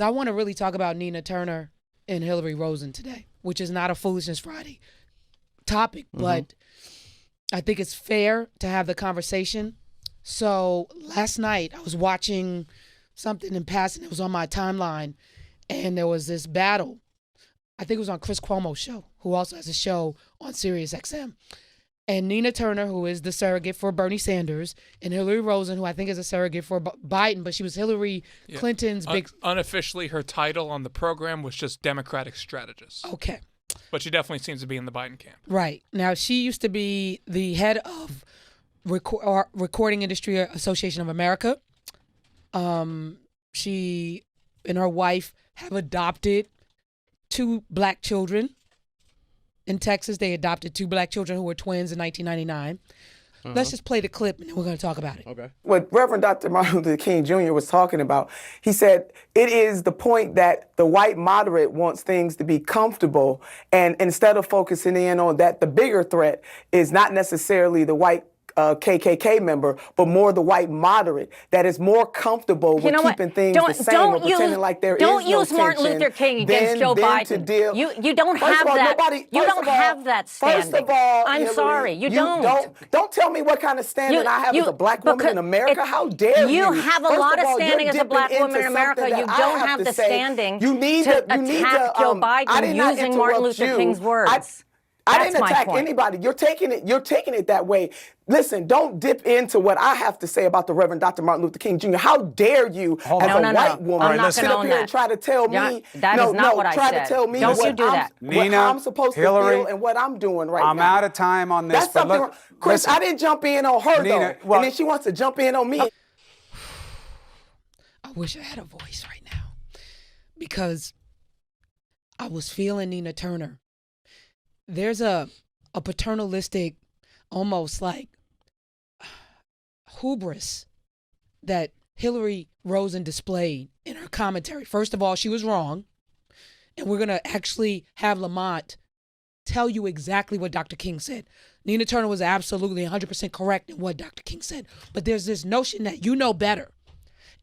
I want to really talk about Nina Turner and Hilary Rosen today, which is not a Foolishness Friday topic, but I think it's fair to have the conversation. So last night I was watching something in passing. It was on my timeline, and there was this battle. I think it was on Chris Cuomo's show, who also has a show on Sirius XM. And Nina Turner, who is the surrogate for Bernie Sanders, and Hilary Rosen, who I think is a surrogate for Biden, but she was Hillary Clinton's big... Unofficially, her title on the program was just Democratic Strategist. Okay. But she definitely seems to be in the Biden camp. Right. Now, she used to be the head of Recording Industry Association of America. She and her wife have adopted 2 black children. In Texas, they adopted 2 black children who were twins in 1999. Let's just play the clip, and then we're going to talk about it. Okay. What Reverend Dr. Martin Luther King Jr. was talking about, he said, it is the point that the white moderate wants things to be comfortable, and instead of focusing in on that, the bigger threat is not necessarily the white KKK member, but more the white moderate that is more comfortable with keeping things the same or pretending like there is no tension. Don't use Martin Luther King against Joe Biden. You don't have that. You don't have that standing. First of all, I'm sorry, you don't. Don't tell me what kind of standing I have as a black woman in America. How dare you? You have a lot of standing as a black woman in America. You don't have the standing to attack Joe Biden using Martin Luther King's words. I didn't attack anybody. You're taking it that way. Listen, don't dip into what I have to say about the Reverend Dr. Martin Luther King Jr. How dare you, as a white woman, sit up here and try to tell me, that is not what I said. To tell me Don't what you do that. what I'm supposed to feel and what I'm doing right now. I'm out of time on this. That's something wrong. Chris, I didn't jump in on her, Nina, though. And then she wants to jump in on me. I wish I had a voice right now, because I was feeling Nina Turner. There's a paternalistic, almost like hubris that Hilary Rosen displayed in her commentary. First of all, she was wrong. And we're going to actually have Lamont tell you exactly what Dr. King said. Nina Turner was absolutely 100% correct in what Dr. King said. But there's this notion that you know better.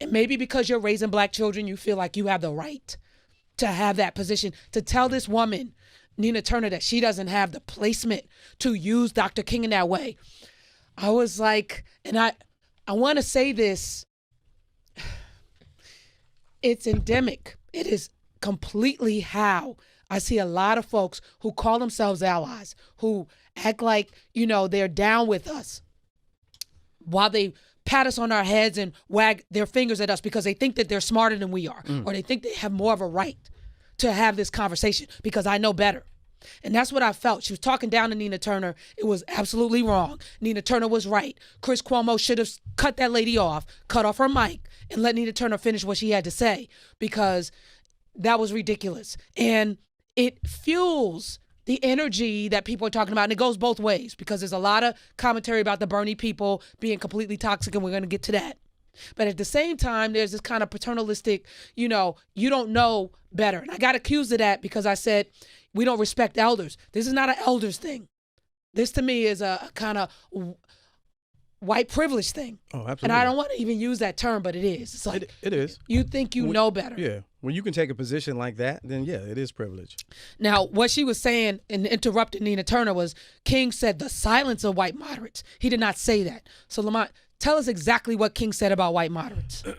And maybe because you're raising black children, you feel like you have the right to have that position, to tell this woman, Nina Turner, that she doesn't have the placement to use Dr. King in that way. I was like, and I want to say this, it's endemic. It is completely how I see a lot of folks who call themselves allies, who act like, they're down with us, while they pat us on our heads and wag their fingers at us because they think that they're smarter than we are, or they think they have more of a right to have this conversation because I know better. And that's what I felt. She was talking down to Nina Turner. It was absolutely wrong. Nina Turner was right. Chris Cuomo should have cut that lady off, cut off her mic, and let Nina Turner finish what she had to say, because that was ridiculous. And it fuels the energy that people are talking about. And it goes both ways, because there's a lot of commentary about the Bernie people being completely toxic, and we're going to get to that. But at the same time, there's this kind of paternalistic, you don't know better. And I got accused of that because I said, we don't respect elders. This is not an elders thing. This to me is a kind of white privilege thing. Oh, absolutely. And I don't want to even use that term, but it is. It's like, it is. You think you know better. Yeah. When you can take a position like that, then yeah, it is privilege. Now, what she was saying and interrupting Nina Turner was, King said the silence of white moderates. He did not say that. So Lamont, tell us exactly what King said about white moderates. I'm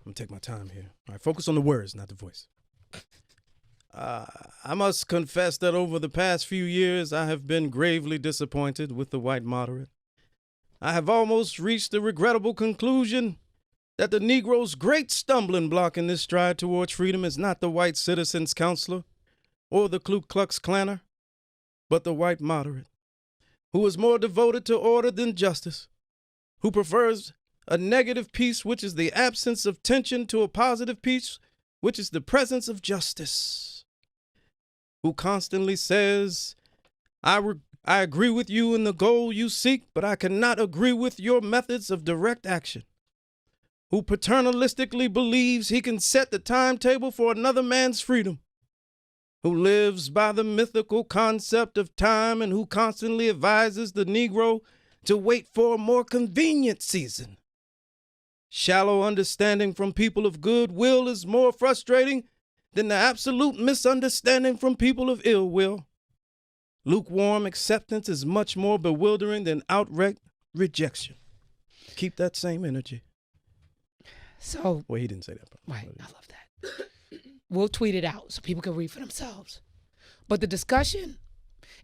going to take my time here. All right, focus on the words, not the voice. I must confess that over the past few years, I have been gravely disappointed with the white moderate. I have almost reached the regrettable conclusion that the Negro's great stumbling block in this stride towards freedom is not the white citizens' counselor or the Ku Klux Klanner, but the white moderate, who is more devoted to order than justice, who prefers a negative peace, which is the absence of tension, to a positive peace, which is the presence of justice, who constantly says, I agree with you in the goal you seek, but I cannot agree with your methods of direct action, who paternalistically believes he can set the timetable for another man's freedom, who lives by the mythical concept of time, and who constantly advises the Negro to wait for a more convenient season, Shallow understanding from people of good will is more frustrating than the absolute misunderstanding from people of ill will. Lukewarm acceptance is much more bewildering than outright rejection. Keep that same energy. So, well, he didn't say that. Right, I love that. We'll tweet it out so people can read for themselves. But the discussion,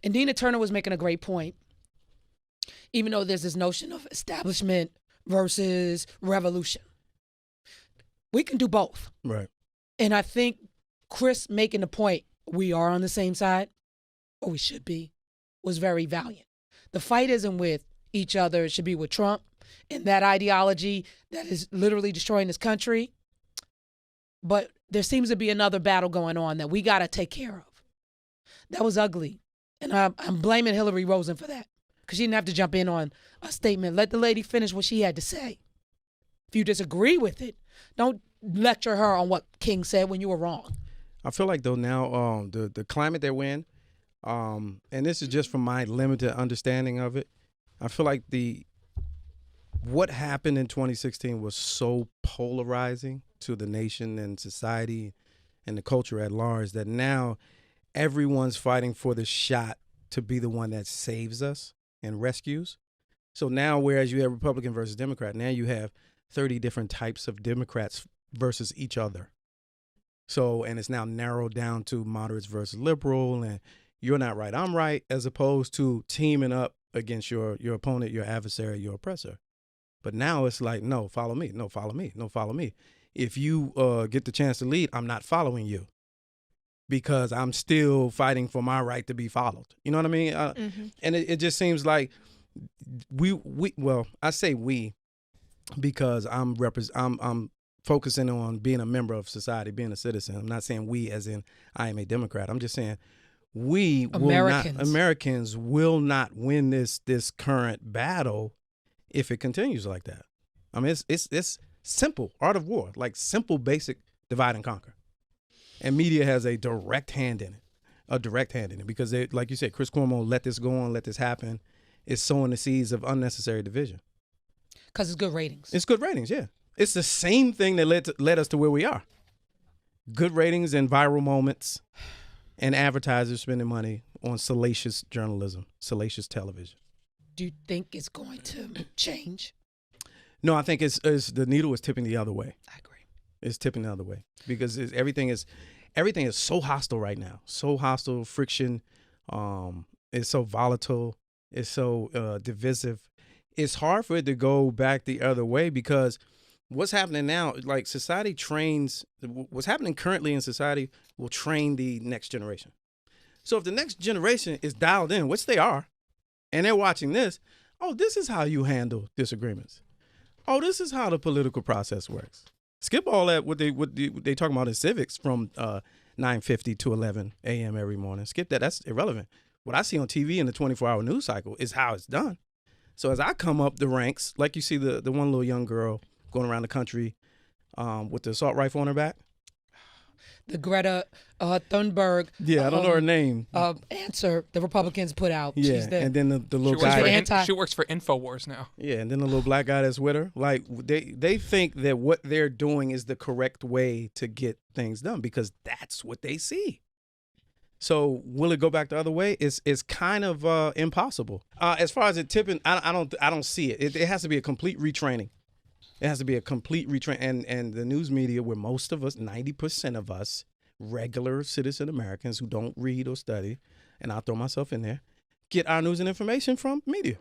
and Nina Turner was making a great point, even though there's this notion of establishment versus revolution. We can do both. Right. And I think Chris making the point, we are on the same side, or we should be, was very valiant. The fight isn't with each other, it should be with Trump and that ideology that is literally destroying this country. But there seems to be another battle going on that we got to take care of. That was ugly. And I'm blaming Hilary Rosen for that, because she didn't have to jump in on a statement. Let the lady finish what she had to say. If you disagree with it, don't lecture her on what King said when you were wrong. I feel like, though, now the climate that we're in, and this is just from my limited understanding of it, I feel like what happened in 2016 was so polarizing to the nation and society and the culture at large that now everyone's fighting for the shot to be the one that saves us and rescues. So now, whereas you have Republican versus Democrat, now you have 30 different types of Democrats versus each other. So, and it's now narrowed down to moderates versus liberal, and you're not right, I'm right, as opposed to teaming up against your opponent, your adversary, your oppressor. But now it's like, no, follow me, no, follow me, no, follow me. If you get the chance to lead, I'm not following you, because I'm still fighting for my right to be followed. You know what I mean? And it just seems like I say we, because I'm focusing on being a member of society, being a citizen. I'm not saying we as in I am a Democrat. I'm just saying Americans will not win this current battle if it continues like that. I mean, it's simple, art of war, like simple, basic divide and conquer. And media has a direct hand in it, because they, like you said, Chris Cuomo let this go on, let this happen. It's sowing the seeds of unnecessary division. Because it's good ratings. It's good ratings, yeah. It's the same thing that led us to where we are. Good ratings and viral moments, and advertisers spending money on salacious journalism, salacious television. Do you think it's going to change? No, I think it's the needle is tipping the other way. I agree. It's tipping the other way, because everything is so hostile right now. So hostile, friction. It's so volatile. It's so divisive. It's hard for it to go back the other way, because what's happening now, like society trains, what's happening currently in society will train the next generation. So if the next generation is dialed in, which they are, and they're watching this, oh, this is how you handle disagreements. Oh, this is how the political process works. Skip all that, what they talking about in civics from 9:50 to 11 a.m. every morning. Skip that. That's irrelevant. What I see on TV in the 24-hour news cycle is how it's done. So as I come up the ranks, like you see the one little young girl going around the country with the assault rifle on her back. The Greta Thunberg. Yeah, I don't know her name. Answer the Republicans put out. Yeah, and then the little guy. She works for InfoWars now. Yeah, and then the little black guy that's with her. Like they think that what they're doing is the correct way to get things done, because that's what they see. So will it go back the other way? It's kind of impossible. As far as it tipping, I don't see it. It has to be a complete retraining. It has to be a complete retrain, and the news media, where most of us, 90% of us, regular citizen Americans who don't read or study, and I'll throw myself in there, get our news and information from media.